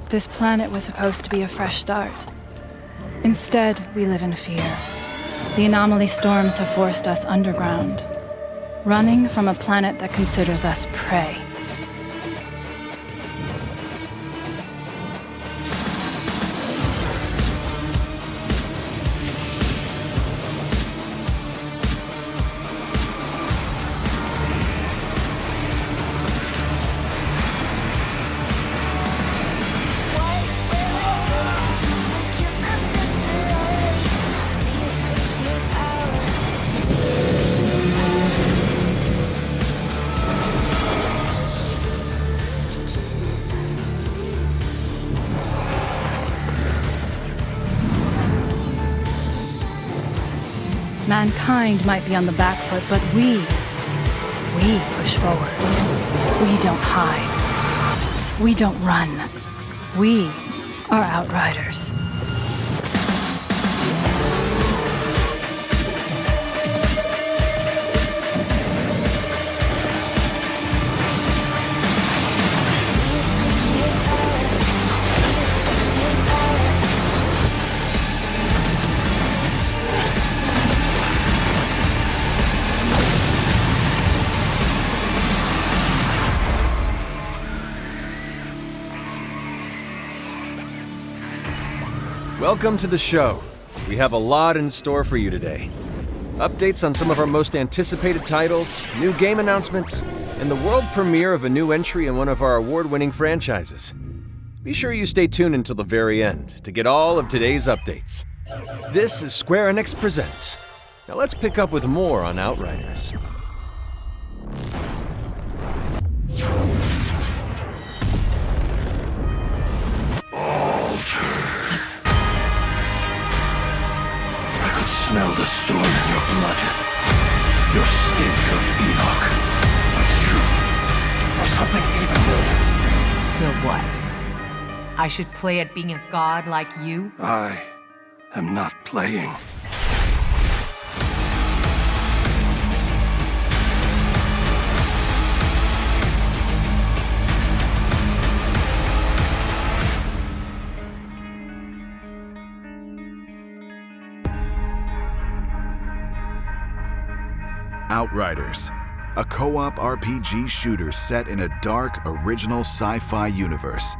This planet was supposed to be a fresh start. Instead, we live in fear. The anomaly storms have forced us underground, running from a planet that considers us prey. Mankind might be on the back foot, but we push forward. We don't hide. We don't run. We are outriders. Welcome to the show. We have a lot in store for you today. Updates on some of our most anticipated titles, new game announcements, and the world premiere of a new entry in one of our award-winning franchises. Be sure you stay tuned until the very end to get all of today's updates. This is Square Enix Presents. Now let's pick up with more on Outriders. Smell the storm in your blood. Your stink of Enoch. It's true. Or something even more. So what? I should play at being a god like you? I am not playing. Outriders, a co-op RPG shooter set in a dark, original sci-fi universe.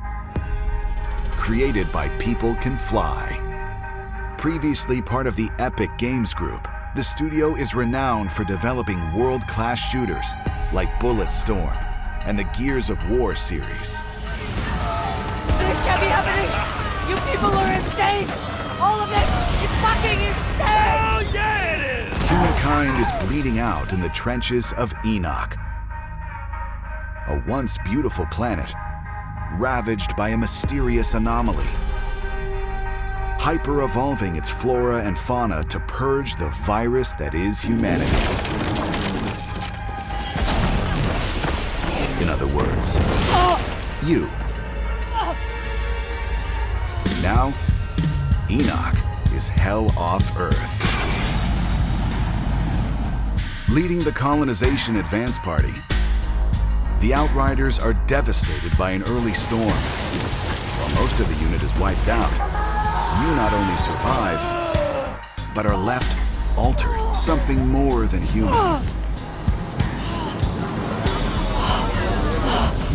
Created by People Can Fly. Previously part of the Epic Games Group, the studio is renowned for developing world-class shooters like Bulletstorm and the Gears of War series. This can't be happening! You people are insane! All of this is fucking insane! Oh yeah, it is! Humankind is bleeding out in the trenches of Enoch, a once beautiful planet ravaged by a mysterious anomaly, hyper-evolving its flora and fauna to purge the virus that is humanity. In other words, you. Now, Enoch is hell off Earth. Leading the colonization advance party, the Outriders are devastated by an early storm. While most of the unit is wiped out, you not only survive, but are left altered, something more than human.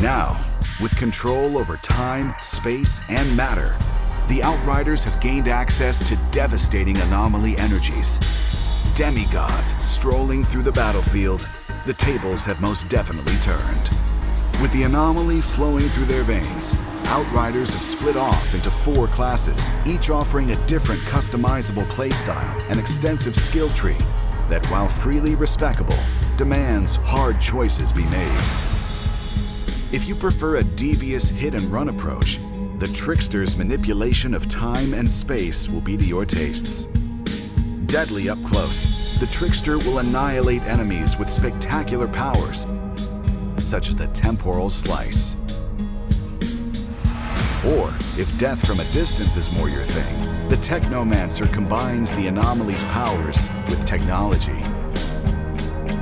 Now, with control over time, space, and matter, the Outriders have gained access to devastating anomaly energies. Demigods strolling through the battlefield, the tables have most definitely turned. With the anomaly flowing through their veins, Outriders have split off into 4 classes, each offering a different customizable playstyle and extensive skill tree that, while freely respecable, demands hard choices be made. If you prefer a devious hit-and-run approach, the Trickster's manipulation of time and space will be to your tastes. Deadly up close, the Trickster will annihilate enemies with spectacular powers, such as the Temporal Slice. Or, if death from a distance is more your thing, the Technomancer combines the anomaly's powers with technology.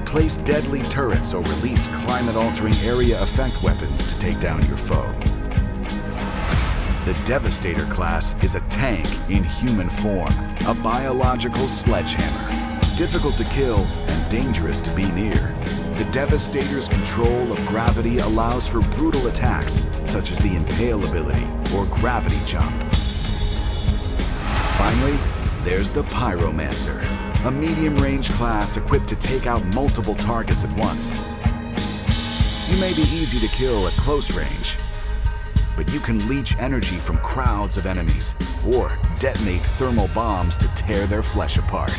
Place deadly turrets or release climate-altering area effect weapons to take down your foe. The Devastator class is a tank in human form, a biological sledgehammer, difficult to kill and dangerous to be near. The Devastator's control of gravity allows for brutal attacks, such as the Impale ability or Gravity Jump. Finally, there's the Pyromancer, a medium-range class equipped to take out multiple targets at once. You may be easy to kill at close range, but you can leech energy from crowds of enemies, or detonate thermal bombs to tear their flesh apart.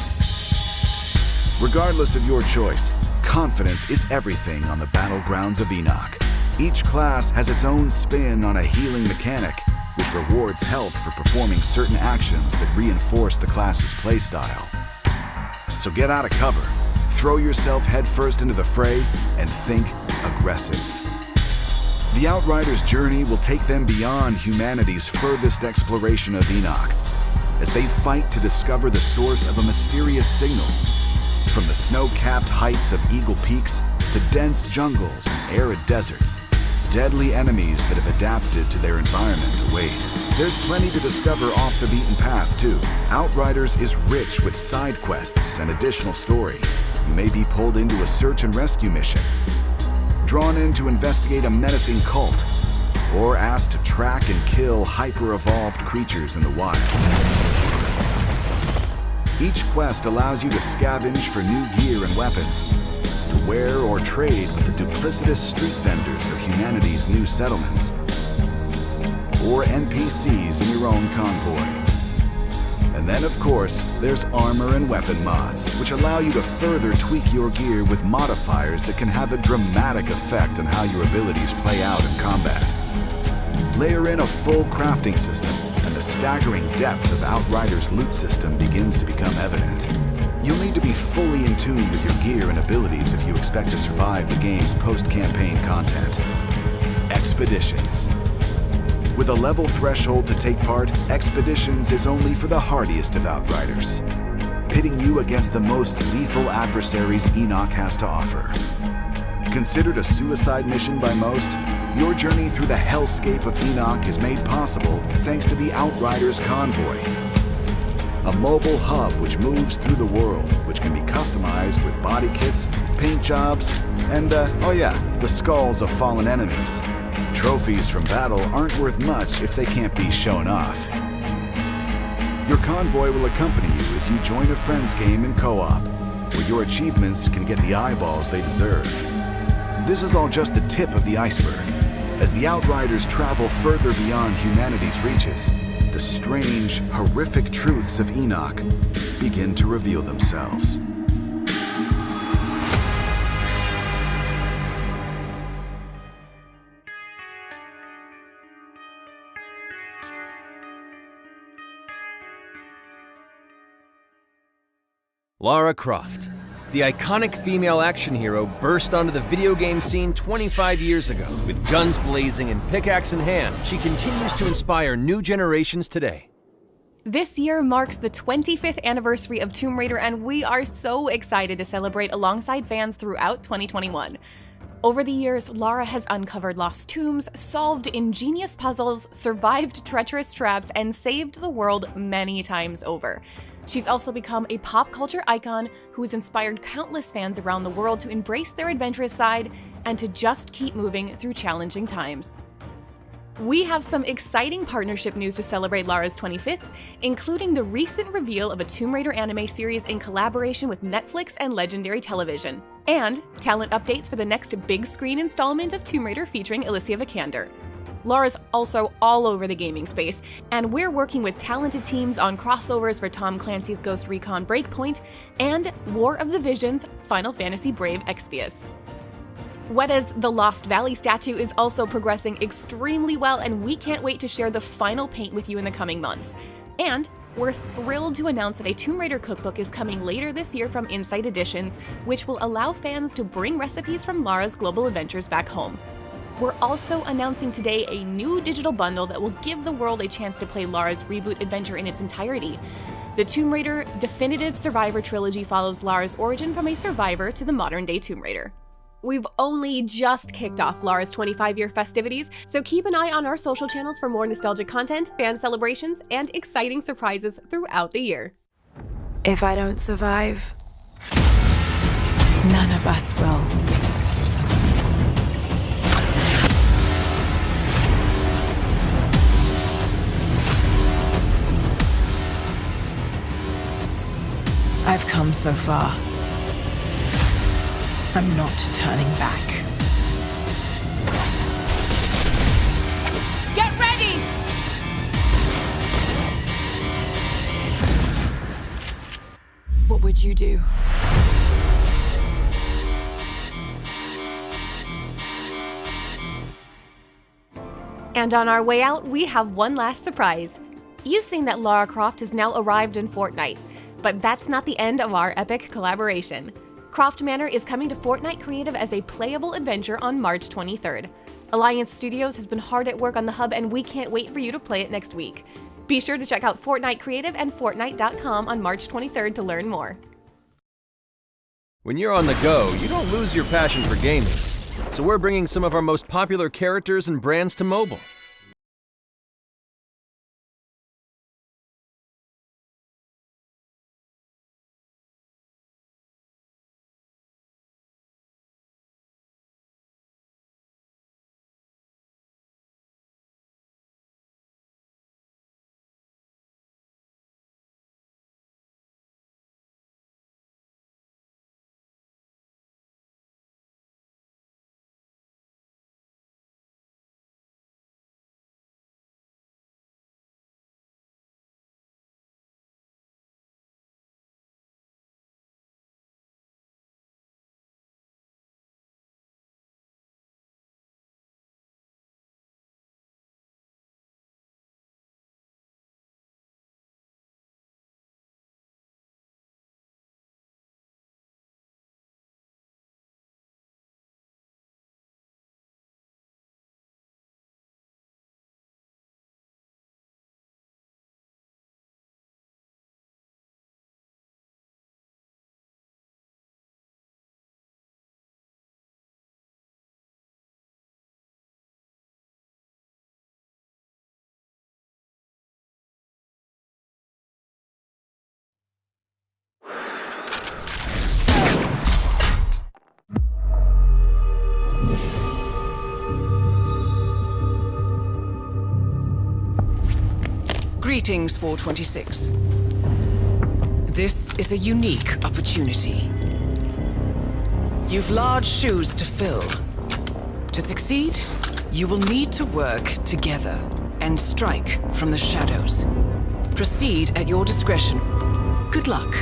Regardless of your choice, confidence is everything on the battlegrounds of Enoch. Each class has its own spin on a healing mechanic, which rewards health for performing certain actions that reinforce the class's playstyle. So get out of cover, throw yourself headfirst into the fray, and think aggressive. The Outriders' journey will take them beyond humanity's furthest exploration of Enoch, as they fight to discover the source of a mysterious signal. From the snow-capped heights of Eagle Peaks to dense jungles and arid deserts, deadly enemies that have adapted to their environment await. There's plenty to discover off the beaten path, too. Outriders is rich with side quests and additional story. You may be pulled into a search and rescue mission, drawn in to investigate a menacing cult, or asked to track and kill hyper-evolved creatures in the wild. Each quest allows you to scavenge for new gear and weapons, to wear or trade with the duplicitous street vendors of humanity's new settlements, or NPCs in your own convoy. And then, of course, there's armor and weapon mods, which allow you to further tweak your gear with modifiers that can have a dramatic effect on how your abilities play out in combat. Layer in a full crafting system, and the staggering depth of Outriders' loot system begins to become evident. You'll need to be fully in tune with your gear and abilities if you expect to survive the game's post-campaign content. Expeditions. With a level threshold to take part, Expeditions is only for the hardiest of Outriders, pitting you against the most lethal adversaries Enoch has to offer. Considered a suicide mission by most, your journey through the hellscape of Enoch is made possible thanks to the Outriders Convoy, a mobile hub which moves through the world, which can be customized with body kits, paint jobs, and, the skulls of fallen enemies. Trophies from battle aren't worth much if they can't be shown off. Your convoy will accompany you as you join a friend's game in co-op, where your achievements can get the eyeballs they deserve. This is all just the tip of the iceberg. As the Outriders travel further beyond humanity's reaches, the strange, horrific truths of Enoch begin to reveal themselves. Lara Croft, the iconic female action hero, burst onto the video game scene 25 years ago. With guns blazing and pickaxe in hand, she continues to inspire new generations today. This year marks the 25th anniversary of Tomb Raider, and we are so excited to celebrate alongside fans throughout 2021. Over the years, Lara has uncovered lost tombs, solved ingenious puzzles, survived treacherous traps, and saved the world many times over. She's also become a pop culture icon who has inspired countless fans around the world to embrace their adventurous side and to just keep moving through challenging times. We have some exciting partnership news to celebrate Lara's 25th, including the recent reveal of a Tomb Raider anime series in collaboration with Netflix and Legendary Television, and talent updates for the next big screen installment of Tomb Raider featuring Alicia Vikander. Lara's also all over the gaming space, and we're working with talented teams on crossovers for Tom Clancy's Ghost Recon Breakpoint and War of the Visions Final Fantasy Brave Exvius. Weta's The Lost Valley statue is also progressing extremely well, and we can't wait to share the final paint with you in the coming months. And we're thrilled to announce that a Tomb Raider cookbook is coming later this year from Insight Editions, which will allow fans to bring recipes from Lara's global adventures back home. We're also announcing today a new digital bundle that will give the world a chance to play Lara's reboot adventure in its entirety. The Tomb Raider Definitive Survivor Trilogy follows Lara's origin from a survivor to the modern-day Tomb Raider. We've only just kicked off Lara's 25-year festivities, so keep an eye on our social channels for more nostalgic content, fan celebrations, and exciting surprises throughout the year. If I don't survive, none of us will. I've come so far. I'm not turning back. Get ready! What would you do? And on our way out, we have one last surprise. You've seen that Lara Croft has now arrived in Fortnite, but that's not the end of our epic collaboration. Croft Manor is coming to Fortnite Creative as a playable adventure on March 23rd. Alliance Studios has been hard at work on the hub, and we can't wait for you to play it next week. Be sure to check out Fortnite Creative and Fortnite.com on March 23rd to learn more. When you're on the go, you don't lose your passion for gaming. So we're bringing some of our most popular characters and brands to mobile. Greetings, 426. This is a unique opportunity. You've large shoes to fill. To succeed, you will need to work together and strike from the shadows. Proceed at your discretion. Good luck.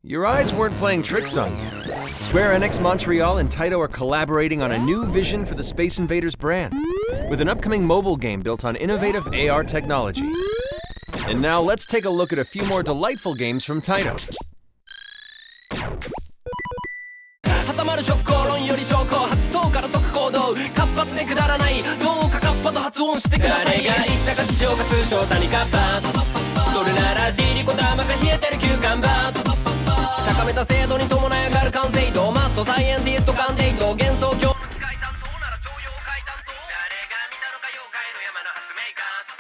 Your eyes weren't playing tricks on you. Square Enix Montreal and Taito are collaborating on a new vision for the Space Invaders brand, with an upcoming mobile game built on innovative AR technology. And now let's take a look at a few more delightful games from Taito. 挟まるショック論より証拠発想から即行動活発でくだらないどうかカッパと発音してください誰が言ったか自称か通称谷カッパどれならシリコ玉が冷えてる休館場高めた精度に伴い上がる完成度マットサイエンティスト鑑定度幻想郷機械担当なら徴用階担当誰が見たのか妖怪の山の発明家 「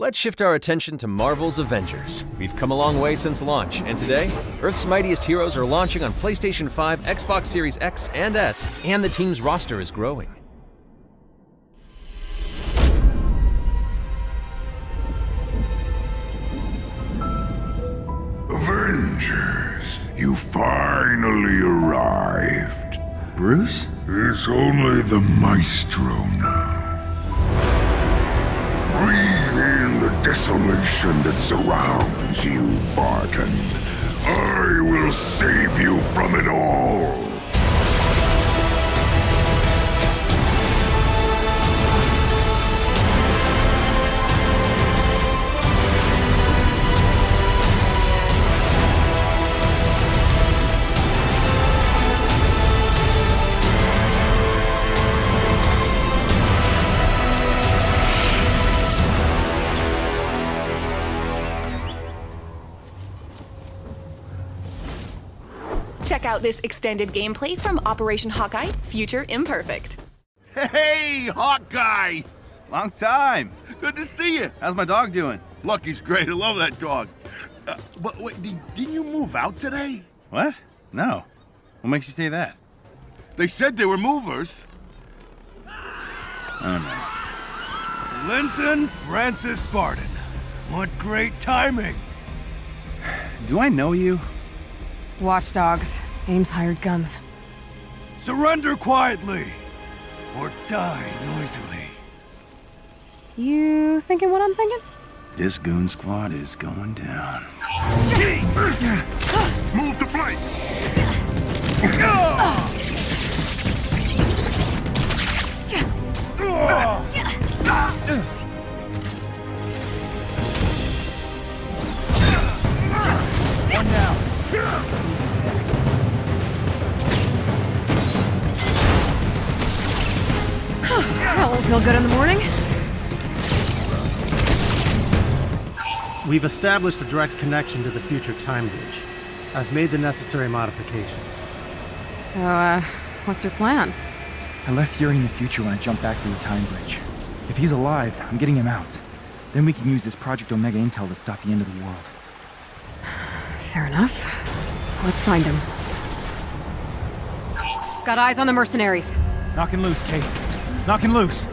Let's shift our attention to Marvel's Avengers. We've come a long way since launch, and today, Earth's mightiest heroes are launching on PlayStation 5, Xbox Series X and S, and the team's roster is growing. Avengers, you finally arrived. Bruce? It's only the Maestro now. Breathe in the desolation that surrounds you, Barton. I will save you from it all. Check out this extended gameplay from Operation Hawkeye, Future Imperfect. Hey, Hawkeye! Long time. Good to see you. How's my dog doing? Lucky's great. I love that dog. But wait, didn't you move out today? What? No. What makes you say that? They said they were movers. Oh, no. Linton Francis Barton. What great timing. Do I know you? Watchdogs. Ames hired guns. Surrender quietly, or die noisily. You thinking what I'm thinking? This goon squad is going down. Move to flank. One down. That won't feel good in the morning. We've established a direct connection to the future time bridge. I've made the necessary modifications. So, what's your plan? I left Fury in the future when I jumped back through the time bridge. If he's alive, I'm getting him out. Then we can use this Project Omega intel to stop the end of the world. Fair enough. Let's find him. Got eyes on the mercenaries. Knocking loose, Kate. Knocking loose.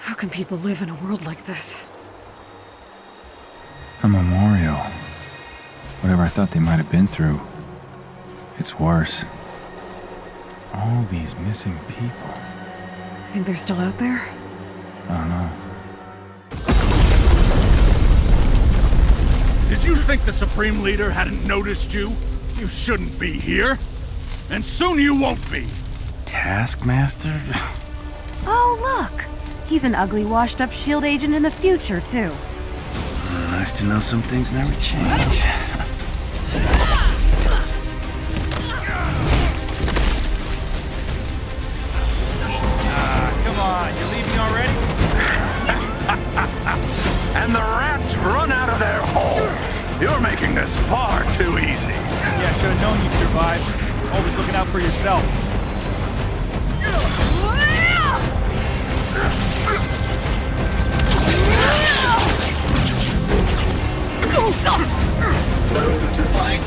How can people live in a world like this? A memorial. Whatever I thought they might have been through, it's worse. All these missing people. Think they're still out there? I don't know. Did you think the Supreme Leader hadn't noticed you? You shouldn't be here. And soon you won't be. Taskmaster? Oh, look! He's an ugly, washed-up S.H.I.E.L.D. agent in the future, too. Nice to know some things never change. Come on, you leaving already? And the rats run out of their hole. You're making this far too easy. Yeah, should have known you'd survive. Always looking out for yourself. Move to fight.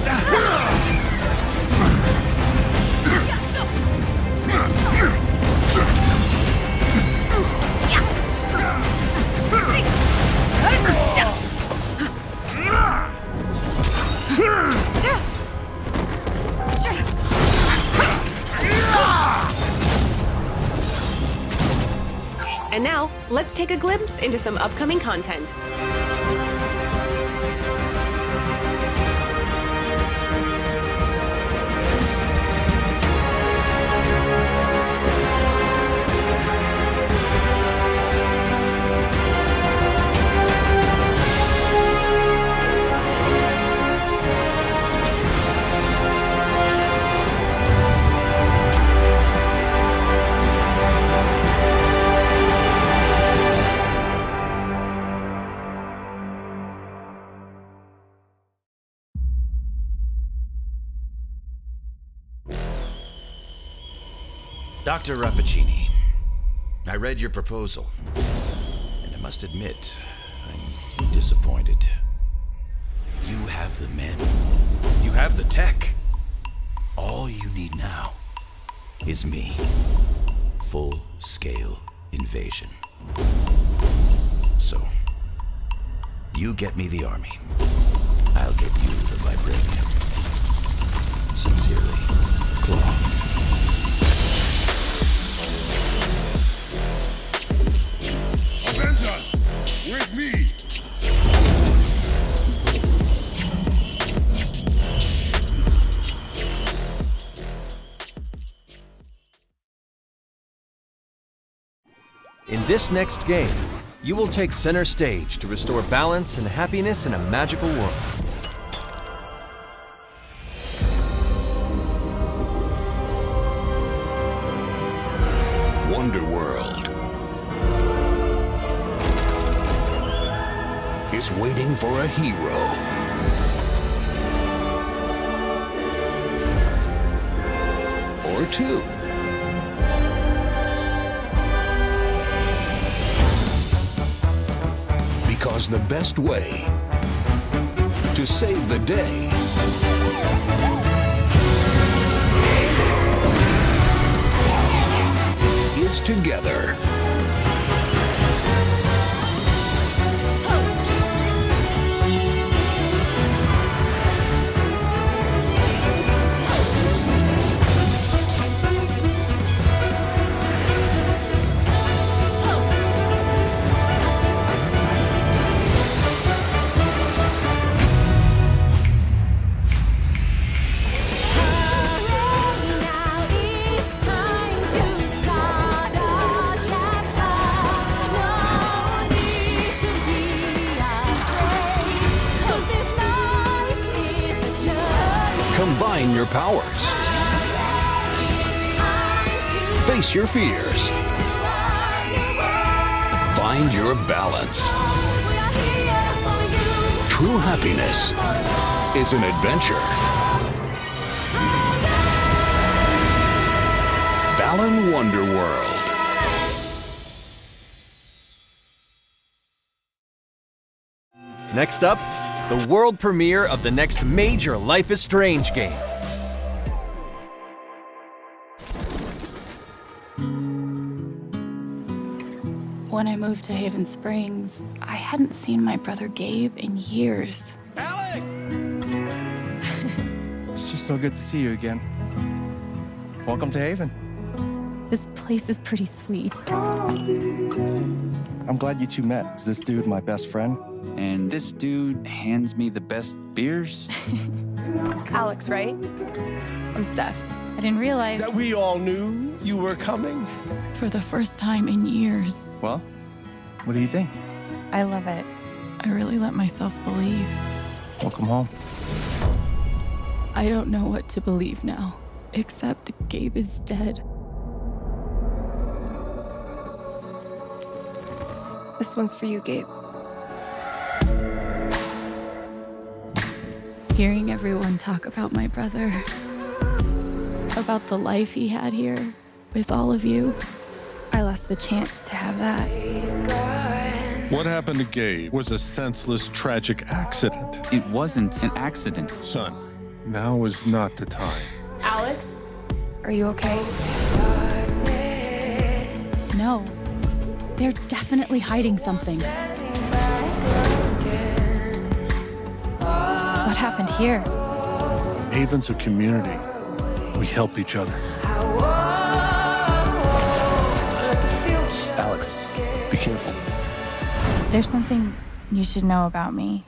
And now, let's take a glimpse into some upcoming content. Dr. Rappaccini, I read your proposal, and I must admit, I'm disappointed. You have the men. You have the tech. All you need now is me. Full-scale invasion. So, you get me the army. I'll get you the vibranium. Sincerely, Claw. Avengers, with me! In this next game, you will take center stage to restore balance and happiness in a magical world. Wonderworld is waiting for a hero. Or two. Because the best way to save the day is together. Combine your powers. Face your fears. Find your balance. True happiness is an adventure. Balan Wonderworld. Next up, the world premiere of the next major Life is Strange game. When I moved to Haven Springs, I hadn't seen my brother Gabe in years. Alex! It's just so good to see you again. Welcome to Haven. This place is pretty sweet. I'm glad you two met. Is this dude my best friend? And this dude hands me the best beers? Alex, right? I'm Steph. I didn't realize that we all knew you were coming. For the first time in years. Well, what do you think? I love it. I really let myself believe. Welcome home. I don't know what to believe now, except Gabe is dead. This one's for you, Gabe. Hearing everyone talk about my brother, about the life he had here with all of you, I lost the chance to have that. What happened to Gabe was a senseless, tragic accident. It wasn't an accident. Son, now is not the time. Alex? Are you okay? No. They're definitely hiding something. What happened here? Haven's a community. We help each other. Alex, There's something you should know about me.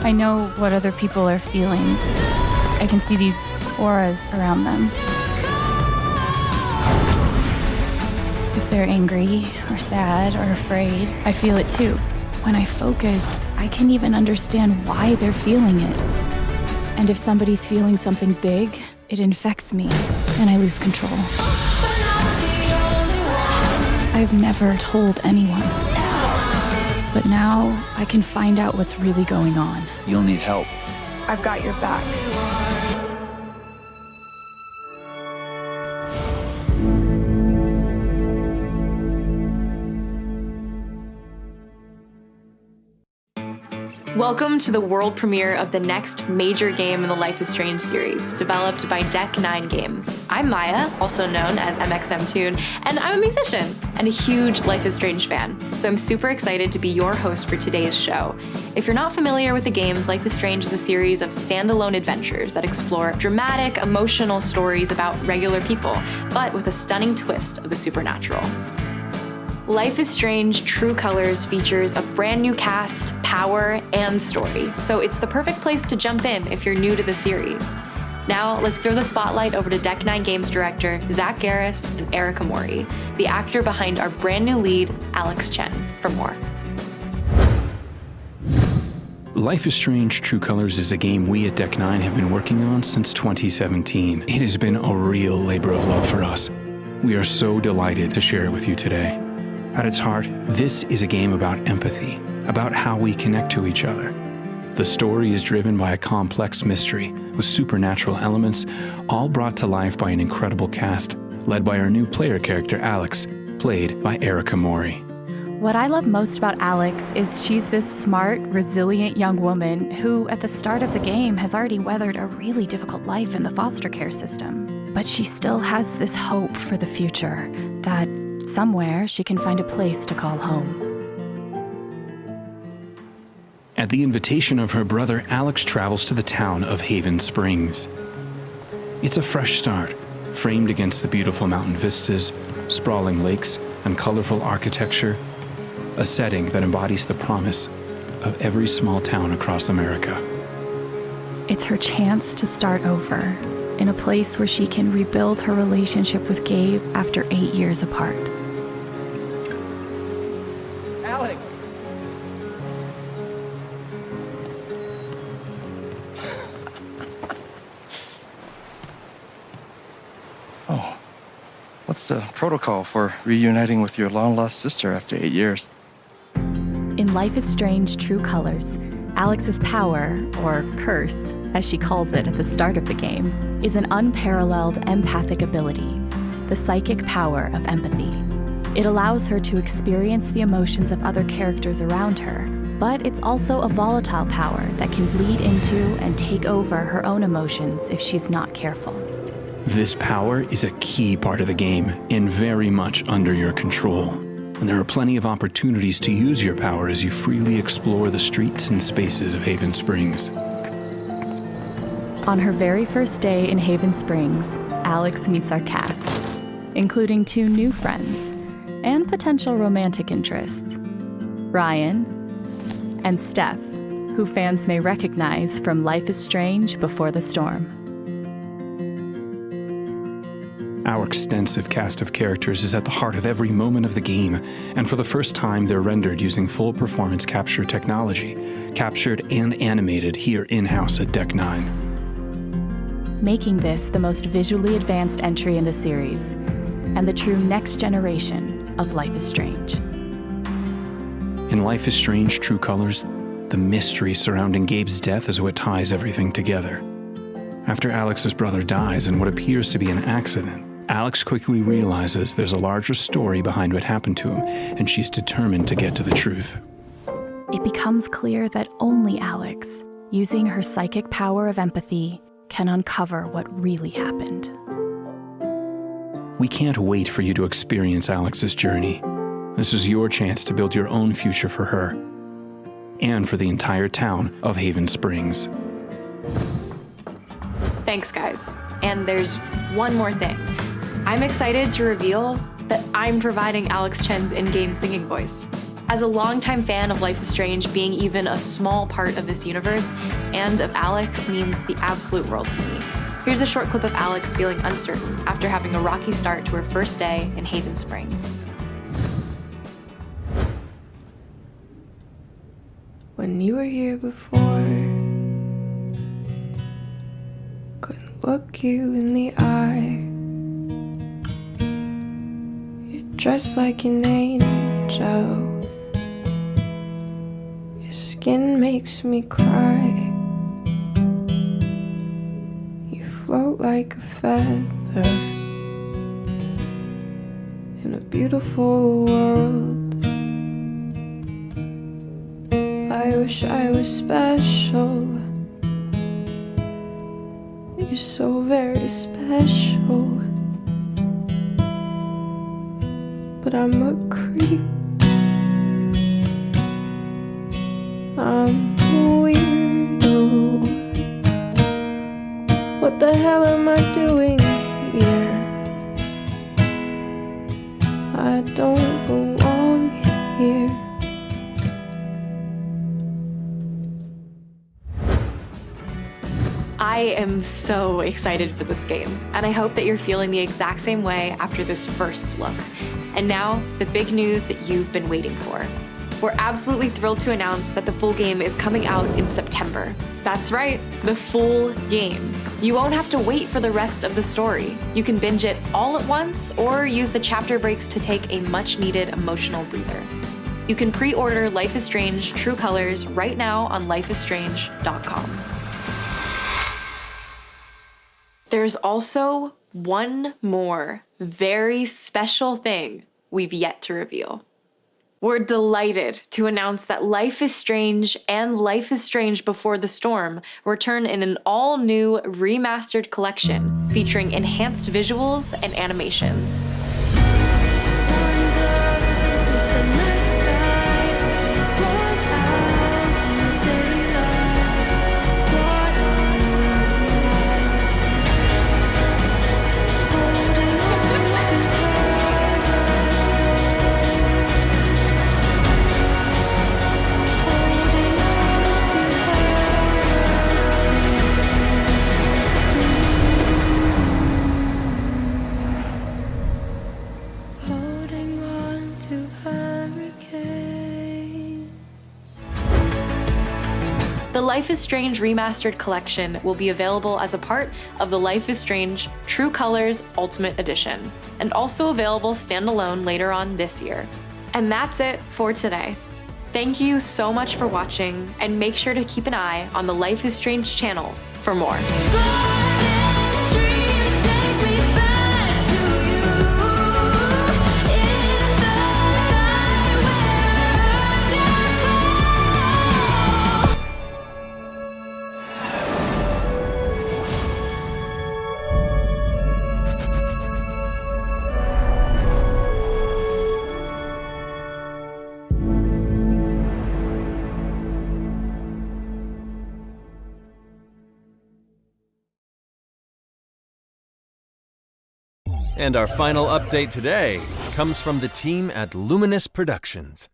I know what other people are feeling. I can see these auras around them. If they're angry or sad or afraid, I feel it too. When I focus, I can even understand why they're feeling it. And if somebody's feeling something big, it infects me and I lose control. I've never told anyone. But now I can find out what's really going on. You'll need help. I've got your back. Welcome to the world premiere of the next major game in the Life is Strange series, developed by Deck 9 Games. I'm Maya, also known as MXMTune, and I'm a musician and a huge Life is Strange fan, so I'm super excited to be your host for today's show. If you're not familiar with the games, Life is Strange is a series of standalone adventures that explore dramatic, emotional stories about regular people, but with a stunning twist of the supernatural. Life is Strange True Colors features a brand new cast, power, and story, so it's the perfect place to jump in if you're new to the series. Now, let's throw the spotlight over to Deck 9 Games director Zach Garris and Erica Mori, the actor behind our brand new lead, Alex Chen, for more. Life is Strange True Colors is a game we at Deck 9 have been working on since 2017. It has been a real labor of love for us. We are so delighted to share it with you today. At its heart, this is a game about empathy, about how we connect to each other. The story is driven by a complex mystery with supernatural elements, all brought to life by an incredible cast, led by our new player character, Alex, played by Erica Mori. What I love most about Alex is she's this smart, resilient young woman who, at the start of the game, has already weathered a really difficult life in the foster care system. But she still has this hope for the future, that somewhere she can find a place to call home. At the invitation of her brother, Alex travels to the town of Haven Springs. It's a fresh start, framed against the beautiful mountain vistas, sprawling lakes, and colorful architecture, a setting that embodies the promise of every small town across America. It's her chance to start over, in a place where she can rebuild her relationship with Gabe after 8 years apart. Alex! Oh, what's the protocol for reuniting with your long-lost sister after 8 years? In Life is Strange True Colors, Alex's power, or curse, as she calls it at the start of the game, is an unparalleled empathic ability, the psychic power of empathy. It allows her to experience the emotions of other characters around her, but it's also a volatile power that can bleed into and take over her own emotions if she's not careful. This power is a key part of the game and very much under your control. And there are plenty of opportunities to use your power as you freely explore the streets and spaces of Haven Springs. On her very first day in Haven Springs, Alex meets our cast, including 2 new friends and potential romantic interests, Ryan and Steph, who fans may recognize from Life is Strange Before the Storm. Our extensive cast of characters is at the heart of every moment of the game, and for the first time they're rendered using full performance capture technology, captured and animated here in-house at Deck 9. Making this the most visually advanced entry in the series, and the true next generation of Life is Strange. In Life is Strange True Colors, the mystery surrounding Gabe's death is what ties everything together. After Alex's brother dies in what appears to be an accident, Alex quickly realizes there's a larger story behind what happened to him, and she's determined to get to the truth. It becomes clear that only Alex, using her psychic power of empathy, can uncover what really happened. We can't wait for you to experience Alex's journey. This is your chance to build your own future for her, and for the entire town of Haven Springs. Thanks, guys. And there's one more thing. I'm excited to reveal that I'm providing Alex Chen's in-game singing voice. As a longtime fan of Life is Strange, being even a small part of this universe and of Alex means the absolute world to me. Here's a short clip of Alex feeling uncertain after having a rocky start to her first day in Haven Springs. When you were here before, couldn't look you in the eye. You're dressed like an angel. Your skin makes me cry. You float like a feather in a beautiful world. I wish I was special. You're so very special. But I'm a creep. I'm a weirdo. What the hell am I doing here? I don't belong here. I am so excited for this game, and I hope that you're feeling the exact same way after this first look. And now, the big news that you've been waiting for. We're absolutely thrilled to announce that the full game is coming out in September. That's right, the full game. You won't have to wait for the rest of the story. You can binge it all at once or use the chapter breaks to take a much-needed emotional breather. You can pre-order Life is Strange True Colors right now on lifeisstrange.com. There's also one more very special thing we've yet to reveal. We're delighted to announce that Life is Strange and Life is Strange Before the Storm return in an all-new remastered collection featuring enhanced visuals and animations. The Life is Strange Remastered Collection will be available as a part of the Life is Strange True Colors Ultimate Edition, and also available standalone later on this year. And that's it for today. Thank you so much for watching, and make sure to keep an eye on the Life is Strange channels for more. And our final update today comes from the team at Luminous Productions.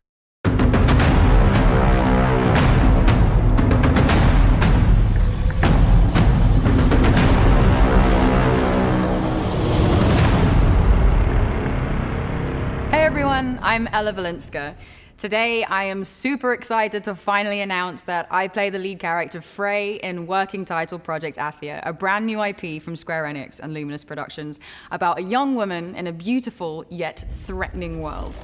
Hey everyone, I'm Ella Valenska. Today, I am super excited to finally announce that I play the lead character Frey in working title Project Athia, a brand new IP from Square Enix and Luminous Productions about a young woman in a beautiful yet threatening world.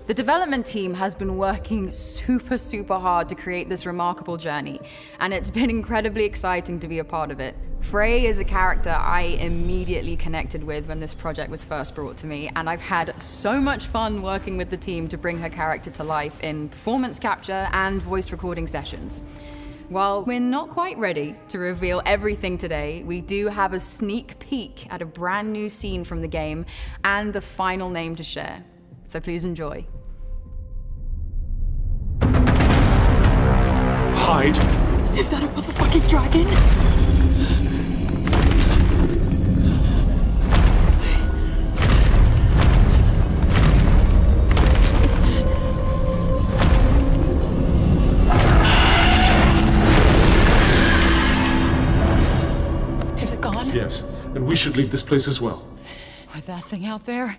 The development team has been working super hard to create this remarkable journey, and it's been incredibly exciting to be a part of it. Frey is a character I immediately connected with when this project was first brought to me, and I've had so much fun working with the team to bring her character to life in performance capture and voice recording sessions. While we're not quite ready to reveal everything today, we do have a sneak peek at a brand new scene from the game and the final name to share. So please enjoy. Hide. Is that a motherfucking dragon? Yes, and we should leave this place as well. With that thing out there?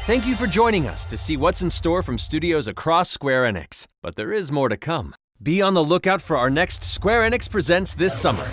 Thank you for joining us to see what's in store from studios across Square Enix. But there is more to come. Be on the lookout for our next Square Enix Presents this summer.